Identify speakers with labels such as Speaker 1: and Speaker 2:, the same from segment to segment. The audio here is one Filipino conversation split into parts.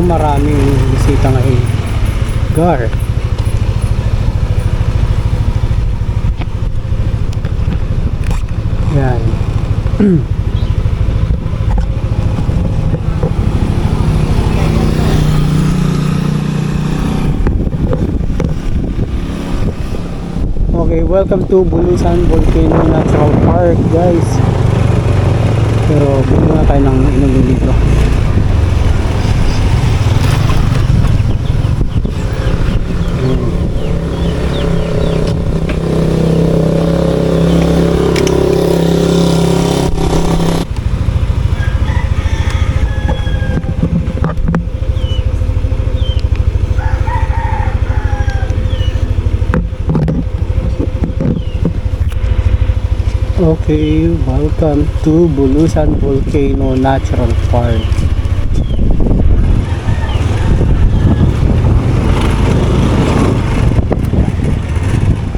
Speaker 1: maraming bisita ngayon. Gar. Yan. Okay, welcome to Bulusan Volcano Natural Park, guys. Pero bili na tayo ng inumin dito. Okay, welcome to Bulusan Volcano Natural Park.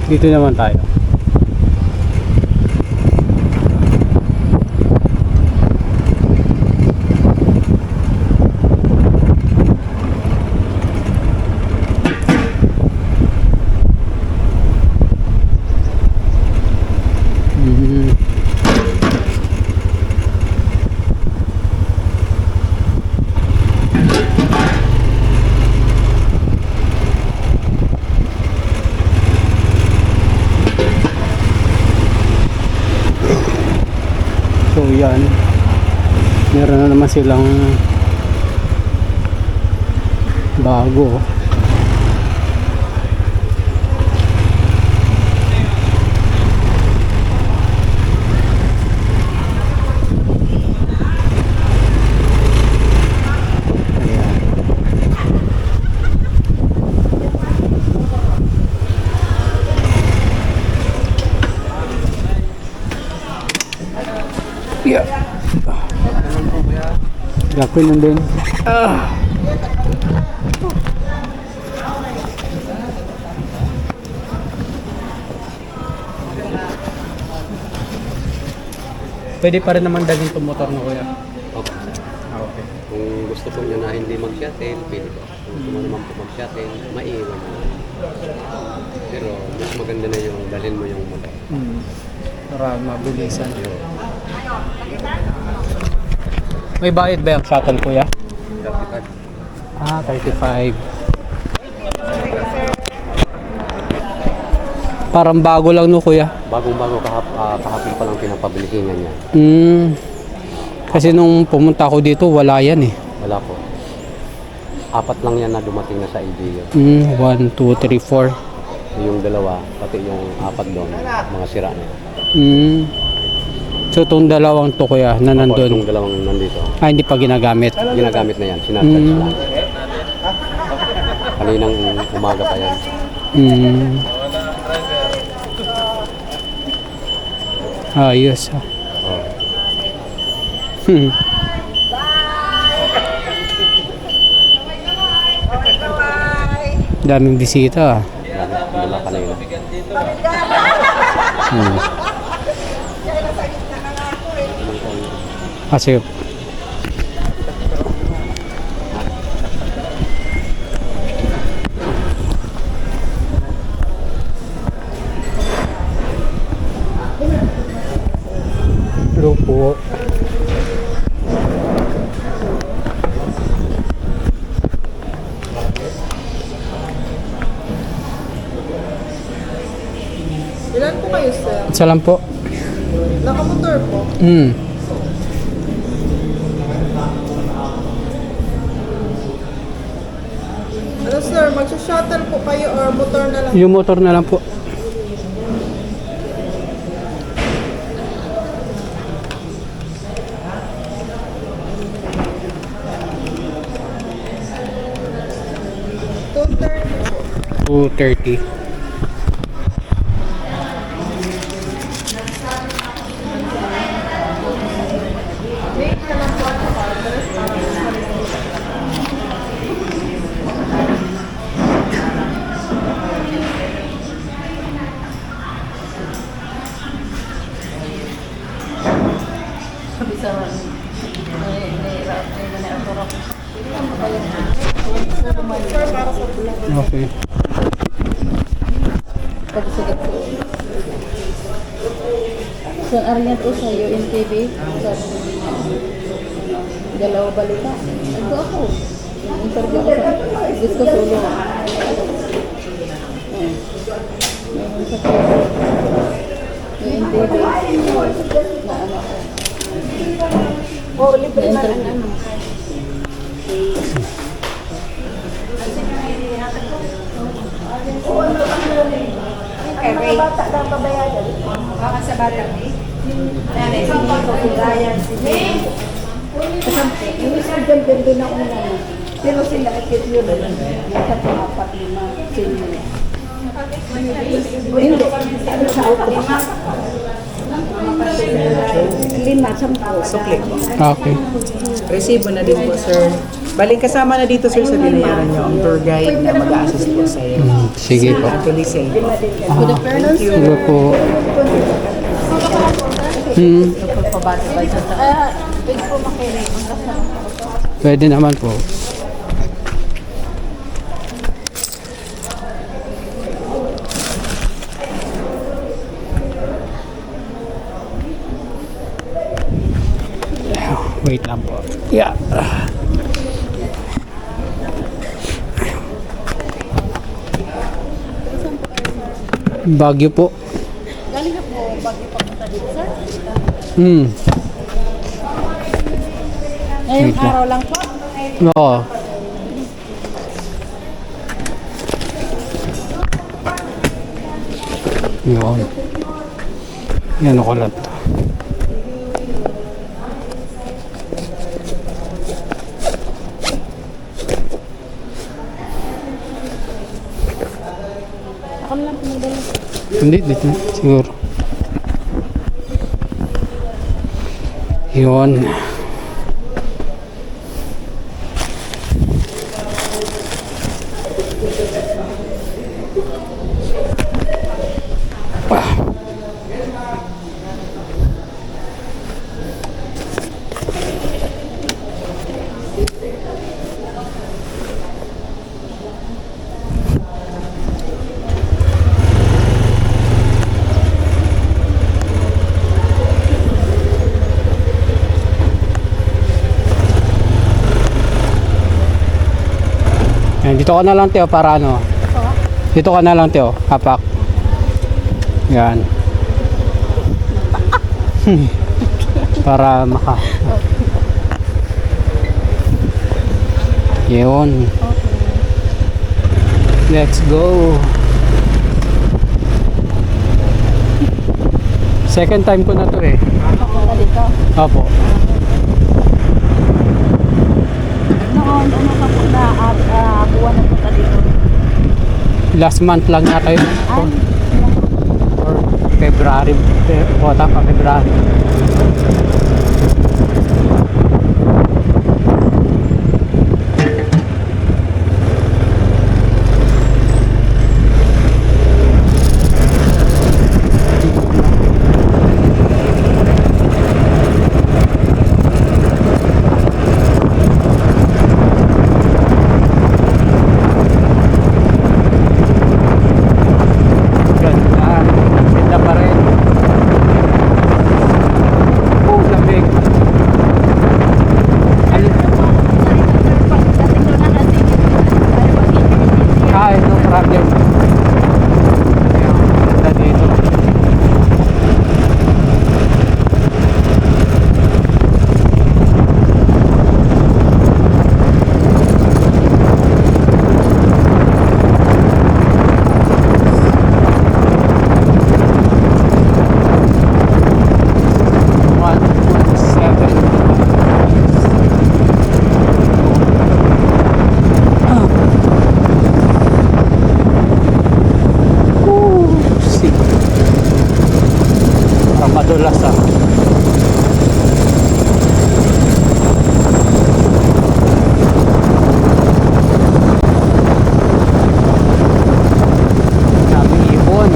Speaker 1: Dito naman tayo. So yan, meron na naman silang bago. Yeah. Gapin lang din. Pwede pa rin naman dalhin itong motor na kuya.
Speaker 2: Okay.
Speaker 1: Okay.
Speaker 2: Kung gusto po nyo na hindi mag-shuttle, pwede po. Kung gusto mo naman po mag-shuttle, maiiwan nyo. Pero mas maganda na yung dalhin mo yung motor.
Speaker 1: Para mabilisan.
Speaker 2: Yun.
Speaker 1: May bayad ba yung shuttle kuya?
Speaker 2: 35.
Speaker 1: Ah, 35. Parang bago lang no kuya.
Speaker 2: Bagong-bago kahapon pa lang pinapabilihingan niya.
Speaker 1: Kasi nung pumunta ako dito, wala yan eh.
Speaker 2: Wala po. 4 lang yan na dumating na sa LGU.
Speaker 1: 1, 2, 3, 4.
Speaker 2: Yung dalawa, pati yung 4 doon, mga sira na.
Speaker 1: So itong dalawang to kuya na
Speaker 2: Yung
Speaker 1: nandun,
Speaker 2: dalawang nandito,
Speaker 1: hindi pa ginagamit.
Speaker 2: ginagamit na yan, sinasarge lang. Kaninang umaga pa yan.
Speaker 1: Ayos ah.
Speaker 2: Oh.
Speaker 1: Daming bisita ah.
Speaker 2: Wala kanina.
Speaker 1: Kasi hello po.
Speaker 3: Ilan po kayo, sir?
Speaker 1: Isa lang po.
Speaker 3: Nakamotor po? Ano, sir? Mag-shuttle po kayo or motor na lang?
Speaker 1: Yung motor na lang po. $230.
Speaker 4: Bisa, may nahirap, may nahirap.
Speaker 1: Okay.
Speaker 4: Pagsugat ko. So, ariyan to sa UNTV. Sa Dalawa balita. Ito ako. Interview ako sa gusto solo. Mayroon sa UNTV. Na ano ako. Na-interview.
Speaker 3: Bata daw pabayadan. Baka sa bata eh. Nanay, sige ko kulayan. Yung estudyante din na una. Pero sila akit yun. Nasa pang-apat, 5, senior. Hindi. Sa auto. 5, 10.
Speaker 5: Sukli.
Speaker 1: Okay.
Speaker 5: Resibo na din po, sir. Baling kasama na dito, sir, sa binayaran nyo ang tour guide na mag-a-assist po sa iyo.
Speaker 1: Sige po.
Speaker 5: Actually, say.
Speaker 4: Good afternoon, sir.
Speaker 1: Sige po.
Speaker 4: Pabati-bati sa pwede po makinig.
Speaker 1: Pwede naman po. Wait lang po. Yeah. Baguio po.
Speaker 4: Galing na po, bago papunta dito, sir. Ngayong
Speaker 1: Wait lang.
Speaker 4: araw lang po.
Speaker 1: Oo. Yun. Yan ako lang to.
Speaker 4: Ako na lang po magdala.
Speaker 1: Hindi, dito. Siguro. Yun. Yan, dito ka na lang, Teo, para ano. Dito ka na lang, Teo. Hapak. Yan. Para maka. Yun. Let's go. Second time ko na to eh.
Speaker 4: Papunta dito.
Speaker 1: Opo.
Speaker 4: Noon, ano ka po na buwan na punta dito.
Speaker 1: Last month lang yata yun.
Speaker 4: Ay,
Speaker 1: Or February. O, tama, February. Ganda. Ganda pa rin. Oh, lamig. Ano?
Speaker 4: dating ko na natin.
Speaker 1: Ah, no problem. Ayan, ganda dito. One, 1.7. See. Parang madulas ah. Daming ibon.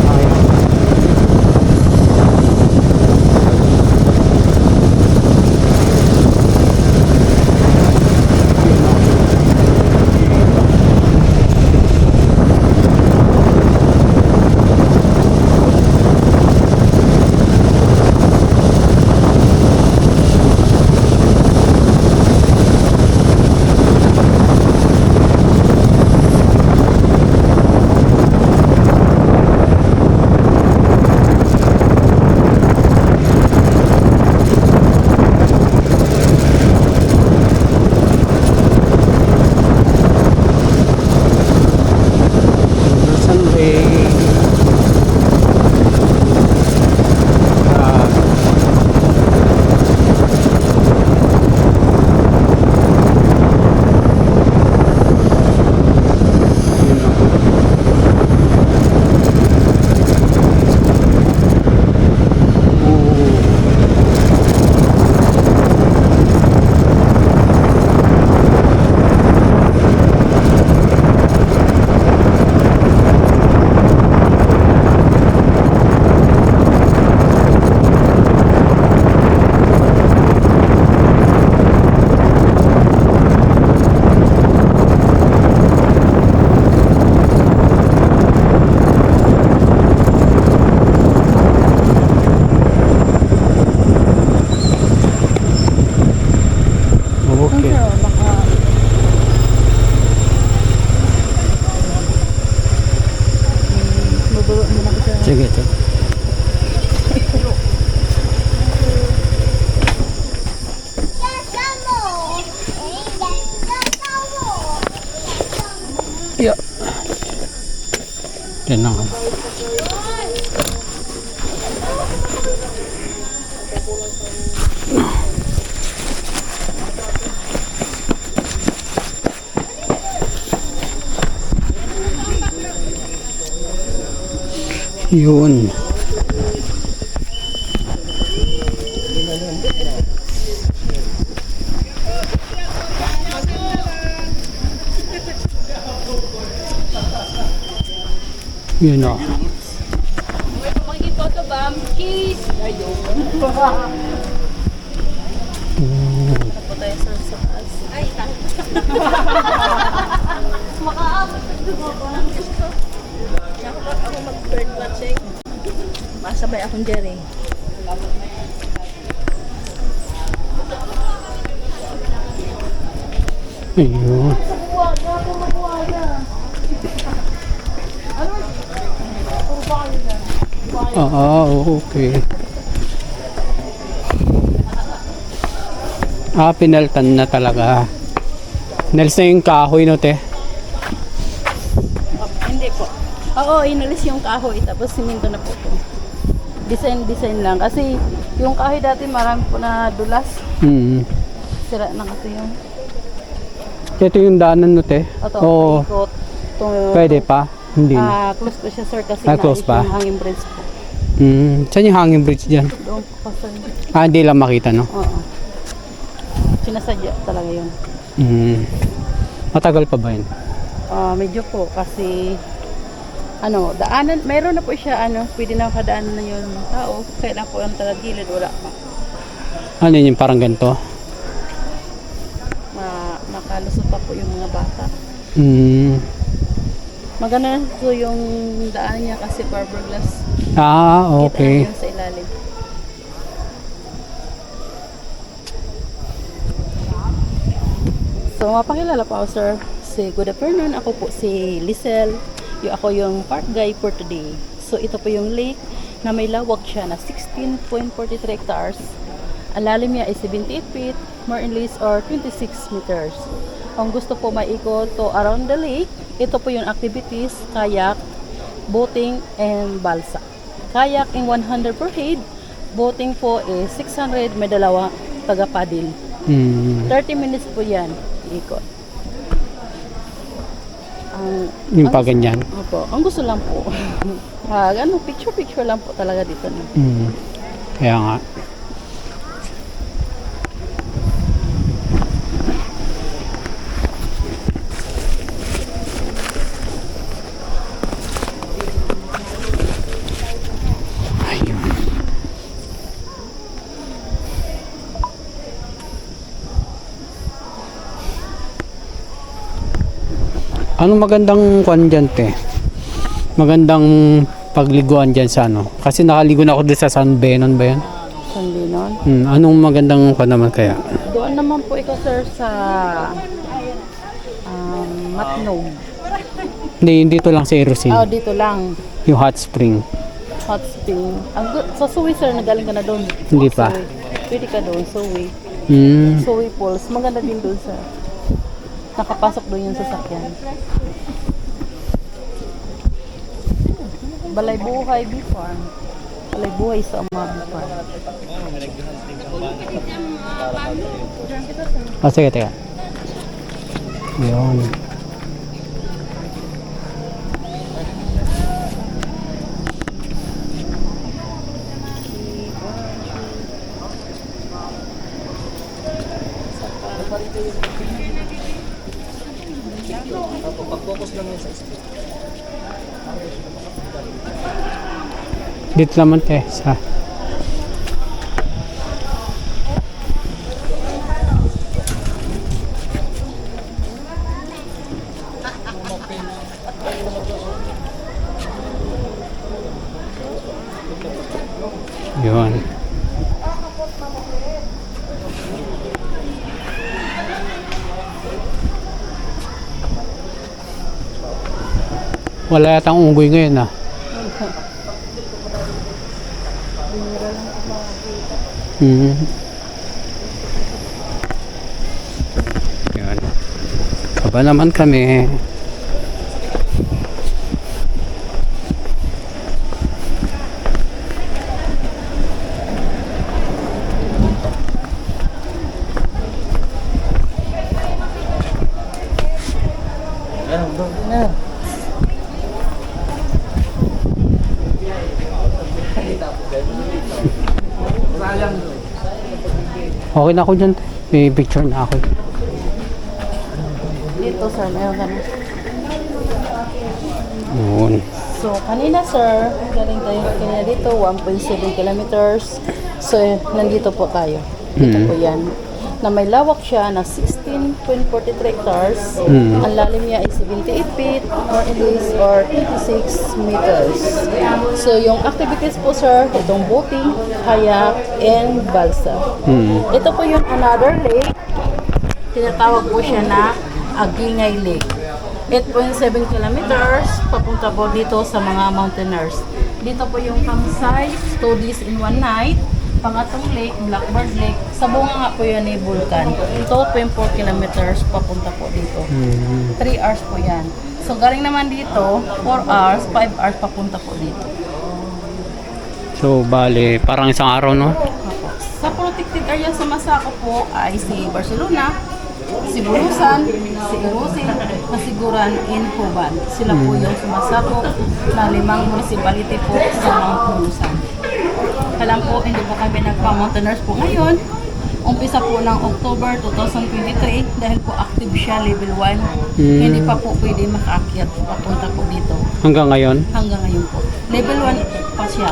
Speaker 1: Ayan. Yan lang. Yun. Yun o.
Speaker 4: Photo bomb, cheese! Tapo tayo sa taas. Ay, makaabot na dugo ko. Ako mag-bird watching. Masabay akong Jerry.
Speaker 1: Ayun. Okay. Pinaltan na talaga. Nalis na yung kahoy no, te?
Speaker 4: Hindi po. Oo, inalis yung kahoy tapos siminto na po ito. Design lang. Kasi yung kahoy dati marami po na dulas. Sira na kasi yung
Speaker 1: Ito yung daanan no, te?
Speaker 4: ito,
Speaker 1: Oo.
Speaker 4: ikot.
Speaker 1: Pwede pa? Hindi na.
Speaker 4: Close po siya sir kasi
Speaker 1: Close pa?
Speaker 4: yung hanging bridge po.
Speaker 1: Saan yung hanging bridge dyan?
Speaker 4: Doon po sir.
Speaker 1: Hindi lang makita, no?
Speaker 4: Oo. Sinasadya talaga yun.
Speaker 1: Matagal pa ba yun?
Speaker 4: Medyo po kasi daanan, meron na po siya pwede na kadaanan na yun ng tao. Kaya na po ang talagilid, wala pa.
Speaker 1: Ano yun, parang ganito?
Speaker 4: Makalusot pa po yung mga bata. Maganda po yung daan niya kasi fiberglass.
Speaker 1: Okay.
Speaker 4: Kita na yun sa ilalim. So, mapakilala po ako, sir. Good afternoon. Ako po si Lisel. Ako yung park guide for today. So, ito po yung lake na may lawak siya na 16.43 hectares. Ang lalim niya ay 78 feet, more and less or 26 meters. Kung gusto po maikot to around the lake, ito po yung activities, kayak, boating, and balsa. Kayak in 100 per head, boating po is 600, may dalawa taga-paddle. 30 minutes po yan, ikot.
Speaker 1: Yung pa ganyan?
Speaker 4: Opo, ang gusto lang po. Picture lang po talaga dito. No?
Speaker 1: Kaya nga. Anong magandang kwan dyan, te? Magandang pagliguan dyan sa Kasi nakaligo na ako doon sa San Benon ba yan?
Speaker 4: San Benon?
Speaker 1: Anong magandang kwan naman kaya?
Speaker 4: Doon naman po ito, sir, sa Matnog.
Speaker 1: Hindi, dito lang sa Erosin.
Speaker 4: Dito lang.
Speaker 1: Yung hot spring.
Speaker 4: Hot spring. Sa Suwi, sir, nagaling ka na doon.
Speaker 1: Hindi pa.
Speaker 4: Suwi. Pwede ka doon, Suwi. Suwi Falls. Maganda din doon, sir. Nakapasok doon yung sasakyan. Balay Buhay Bee Farm. Balay Buhay sa mga Bee Farm.
Speaker 1: Sige, teka. Yun. Dito naman sa yun. Wala yatang unggoy ngayon Yan. Kaba naman kami. Okay na ako dyan. May picture na ako.
Speaker 4: Dito sir, meron kami.
Speaker 1: Yun.
Speaker 4: So, kanina sir, galing tayo kanina dito, 1.7 kilometers. So, nandito po tayo. Dito po yan. Na may lawak siya na 16.43 hectares. Ang lalim niya ay 78 feet or at least or 26 meters. So, yung activities po sir, itong boating, kayak, and balsa. Ito po yung another lake. Tinatawag po siya na Agingay Lake. 8.7 kilometers, papunta po dito sa mga mountaineers. Dito po yung campsite, 2 days in 1 night. Pangatong lake, Blackbird Lake. Sa bunga nga po yan ni Vulcan. 2.4 kilometers papunta po dito. 3 hours po yan. So galing naman dito, 4 hours, 5 hours papunta po dito.
Speaker 1: So, bale, parang isang araw, no?
Speaker 4: Opo. Sa protected area sa Masako po ay si Barcelona, si Bulusan, si Irusin, Kasiguran, Inhuban. Sila po yung sumasakop na 5 municipality po sa Mount Bulusan. Alam po, hindi po kami nagpa-mountaineers po ngayon. Umpisa po ng October 2023 dahil po active siya, level 1. Hindi pa po pwede makaakyat papunta po dito.
Speaker 1: Hanggang ngayon?
Speaker 4: Hanggang ngayon po. Level 1 pa siya.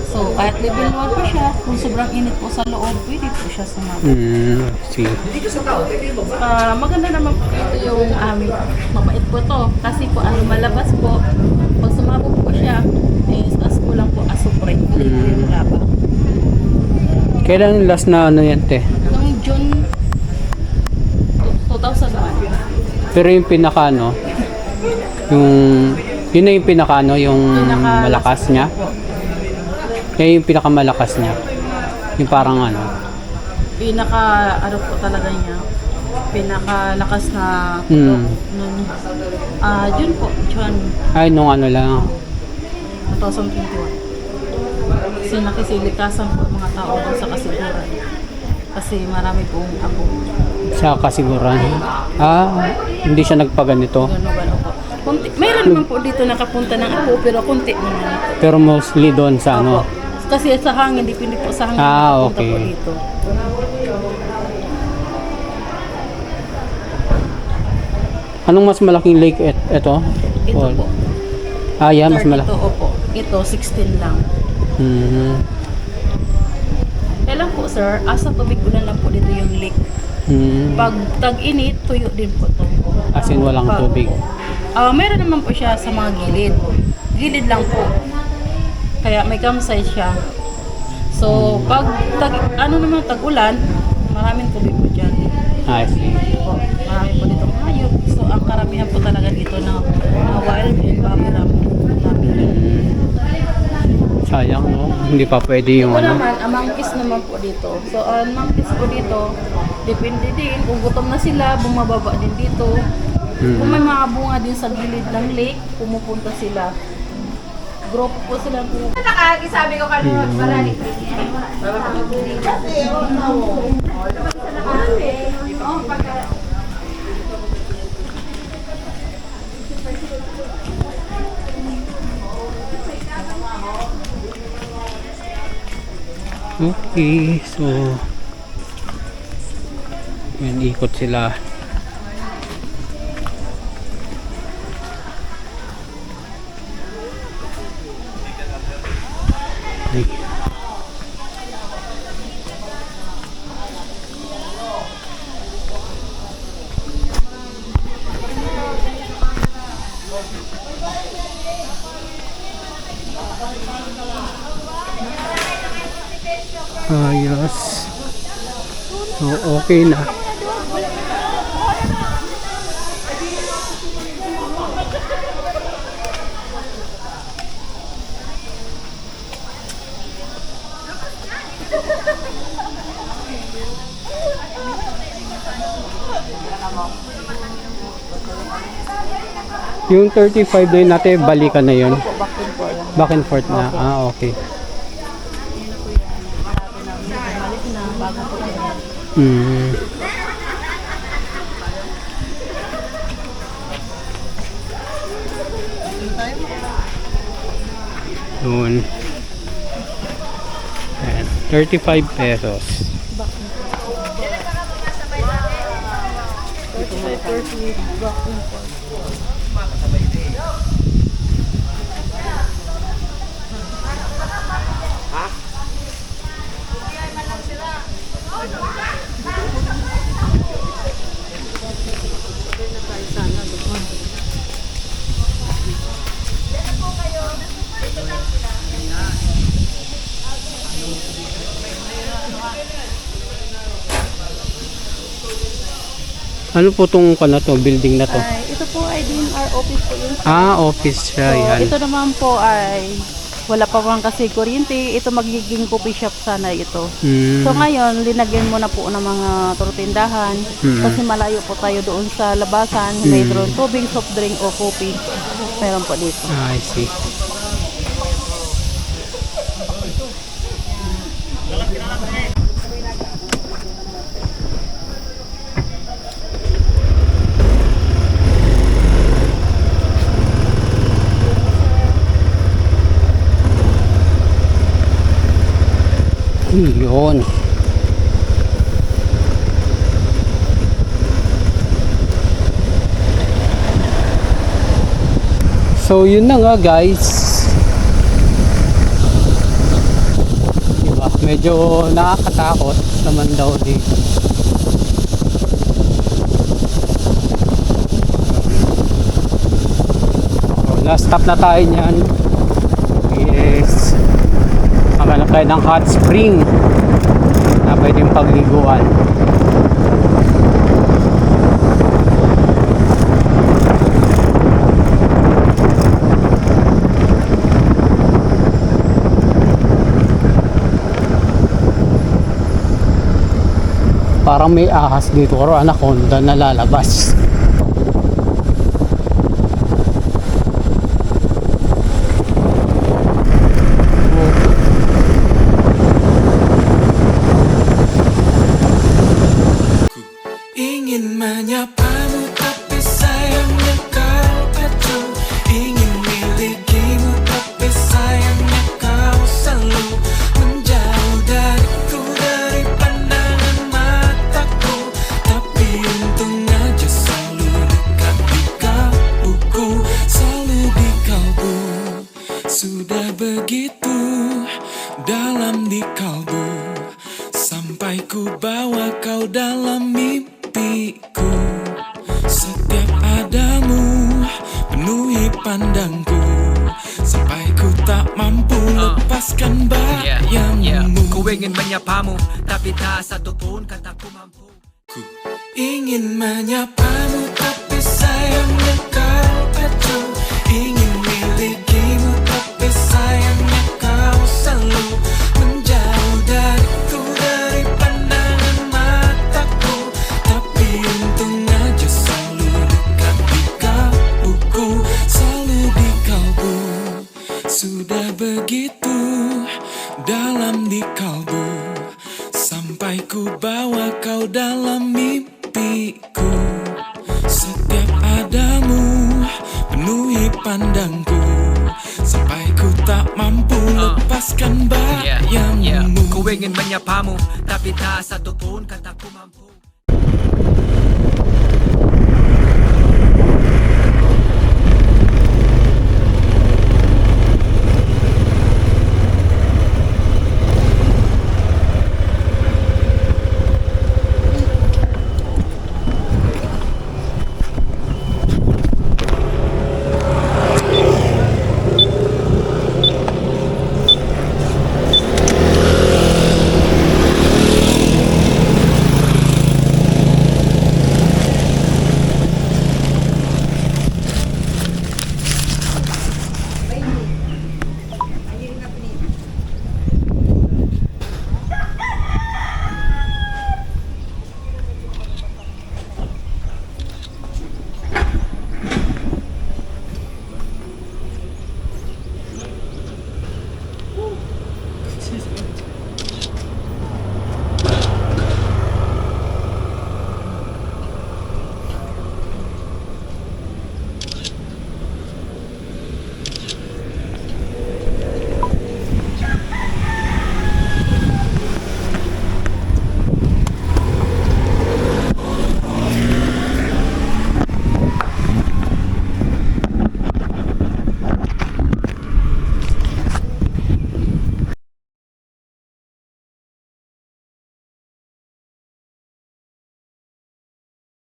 Speaker 4: So, kahit level 1 pa siya, kung sobrang init po sa loob, pwede po siya sumabot.
Speaker 1: See.
Speaker 4: Maganda naman po ito yung mabait po to. Kasi po ang lumalabas po, pag sumabot po siya, is as po lang po asupre. Hindi po yung laba.
Speaker 1: Kailan last na ano yan, te?
Speaker 4: Noong June 2001.
Speaker 1: Pero yung pinaka, ano, yun na yung pinaka, ano, yung malakas niya? Kaya yung pinakamalakas niya. Yung parang ano.
Speaker 4: Ano po talaga niya, pinakalakas na June po, June
Speaker 1: Ay, nung ano lang.
Speaker 4: 2021. Kasi nakisilikasan po mga tao doon sa kasiguran. Kasi marami pong ako.
Speaker 1: Sa kasiguran. Hindi siya nagpaganito.
Speaker 4: Gano'n po. Mayroon naman po dito nakapunta ng ako, pero konti naman.
Speaker 1: Pero mostly doon sa ano.
Speaker 4: Opo. Kasi sa hangin, depende po sa hangin nakapunta
Speaker 1: okay.
Speaker 4: po dito.
Speaker 1: Anong mas malaking lake ito?
Speaker 4: Ito po.
Speaker 1: Yan, mas malaki.
Speaker 4: Ito, opo. Ito, 16 lang. Kailan po sir, asa tubig ulan lang po dito yung lake. Pag tag-init, tuyo din po ito.
Speaker 1: As in, walang tubig.
Speaker 4: Meron naman po siya sa mga gilid. Gilid lang po. Kaya may campsite siya. So, pag tag-ulan, maraming tubig po dyan.
Speaker 1: I see.
Speaker 4: Po, marami po dito hayop. So, ang karamihan po talaga dito na wild and babiram.
Speaker 1: Sayang, no? Hindi pa pwede yung
Speaker 4: Ito
Speaker 1: ano.
Speaker 4: naman, ang monkeys naman po dito. So, ang monkeys po dito, depende din. Kung gutom na sila, bumababa din dito. Kung may mga bunga din sa gilid ng lake, pumupunta sila. Group po sila po.
Speaker 3: Sabi ko kanina, marami.
Speaker 1: Okay, so yan, ikot sila. Ay. Ayos. So, okay na. Yung 35 na yun natin, balikan na yun. Back and forth na. Okay. Doon. Ayan, 35 pesos.
Speaker 4: 35 back and forth.
Speaker 1: Ano po tong building na to?
Speaker 4: Ito po ay DNR office po yun.
Speaker 1: Office siya.
Speaker 4: So,
Speaker 1: Yan.
Speaker 4: ito naman po ay wala pa bang kasi kuryente. Ito magiging coffee shop sana ito. So ngayon, linagyan mo na po ng mga turutindahan kasi malayo po tayo doon sa labasan. Mayroon tubig, soft drink o coffee. Meron po dito.
Speaker 1: I see. Yun. So yun na nga guys. Diba? Medyo nakakatakot naman daw dito. So, last stop na tayo niyan. Yes. Maghanap tayo ng hot spring na pwedeng pagliguan. Parang may ahas dito or anaconda na lalabas.
Speaker 6: Ingin menyapamu tapi sayangnya kau tak tahu. Ingin milikimu tapi sayangnya kau selalu menjauh dariku, dari pandangan mataku. Tapi untung aja selalu dekat di kalbuku, selalu di kalbu. Sudah begitu dalam di kalbu, sampai ku bawa kau dalam mimpiku. Setiap adamu penuhi pandangku, sampai ku tak mampu lepaskan bayangmu.
Speaker 7: Ku ingin menyapamu, tapi tak satu pun kataku mampu.
Speaker 6: Ku ingin menyapamu, tapi sayangnya kau tak tahu. Ingin milikimu, tapi sayangnya kau selalu menjauh dariku, dari pandangan mataku. Tapi untung aja selalu dekat di kalbuku, selalu di kalbu. Sudah begitu dalam di kalbu, sampai ku bawa kau dalam mimpiku. Setiap adamu penuhi pandangku, sampai ku tak mampu lepaskan bayangmu.
Speaker 7: Ku ingin menyapamu, tapi tak satu pun kataku mampu.